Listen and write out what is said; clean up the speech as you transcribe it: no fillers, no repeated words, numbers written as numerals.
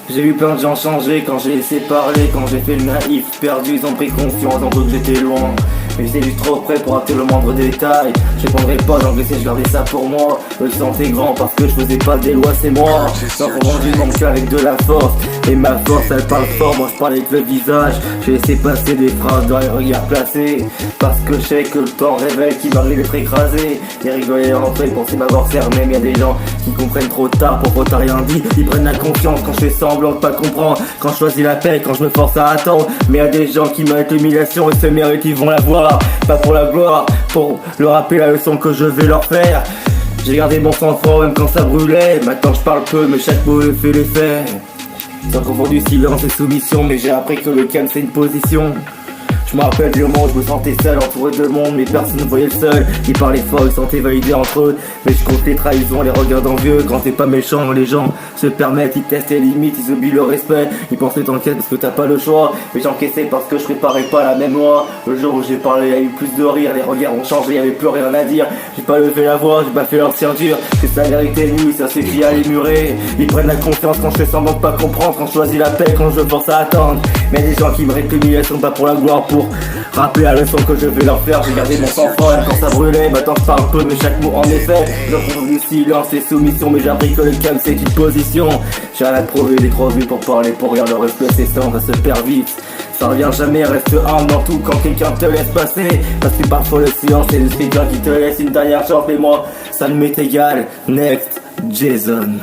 J'ai vu plein de gens changer quand j'ai laissé parler, quand j'ai fait le naïf, perdu, ils ont pris confiance en que j'étais loin. Mais j'étais juste trop près pour rater le moindre détail. Je répondrai pas, j'engraissais, je gardais ça pour moi. Je me sentais grand parce que je faisais pas des lois, c'est moi. J'en rendu mon cœur avec de la force. Et ma force elle parle fort, moi je parle avec le visage. J'ai laissé passer des phrases dans les regards placés. Parce que je sais que le temps révèle qui m'arrive d'être écrasé. Ils rigolaient rentrer, pensaient m'avoir fermé. Mais y'a des gens qui comprennent trop tard, pourquoi t'as rien dit. Ils prennent la confiance quand je fais semblant de pas comprendre. Quand je choisis la paix, quand je me force à attendre. Mais y'a des gens qui méritent l'humiliation et se méritent, ils vont la voir. Pas pour la gloire, pour leur rappeler la leçon que je vais leur faire. J'ai gardé mon sang-froid même quand ça brûlait. Maintenant je parle peu mais chaque mot fait l'effet. Sans confondu silence et soumission, mais j'ai appris que le calme c'est une position. Je me rappelle du moment où je me sentais seul, entouré de monde, mais personne ne voyait le seul. Ils parlaient fort, ils sentaient validés entre eux. Mais je compte les trahisons, les regards d'envieux. Quand t'es pas méchant, les gens se permettent, ils testent les limites, ils oublient le respect. Ils pensent que t'enquêtes parce que t'as pas le choix. Mais j'encaissais parce que je préparais pas la même loi. Le jour où j'ai parlé, il y a eu plus de rire, les regards ont changé, il y avait plus rien à dire. J'ai pas levé la voix, j'ai pas fait l'ancien dur. Que sa vérité nue, ça suffit à les murer. Ils prennent la confiance quand je fais semblant de pas comprendre, quand je choisis la paix, quand je force à attendre. Mais des gens qui me répugnent, sont pas pour la gloire, pour rappeler la leçon que je vais leur faire. J'ai gardé mon sang-froid quand ça brûlait. Maintenant je parle peu mais chaque mot en effet. Je trouve du silence et soumission, mais j'ai appris que le calme c'est une position. J'ai rien à te prouver, j'ai trop vu pour parler, pour rien. Le respect c'est ça, ça se perd vite. Ça revient jamais, reste humble dans tout quand quelqu'un te laisse passer. Parce que parfois le silence c'est le speaker qui te laisse une dernière chance. Mais moi ça ne m'est égal. Next, Jason.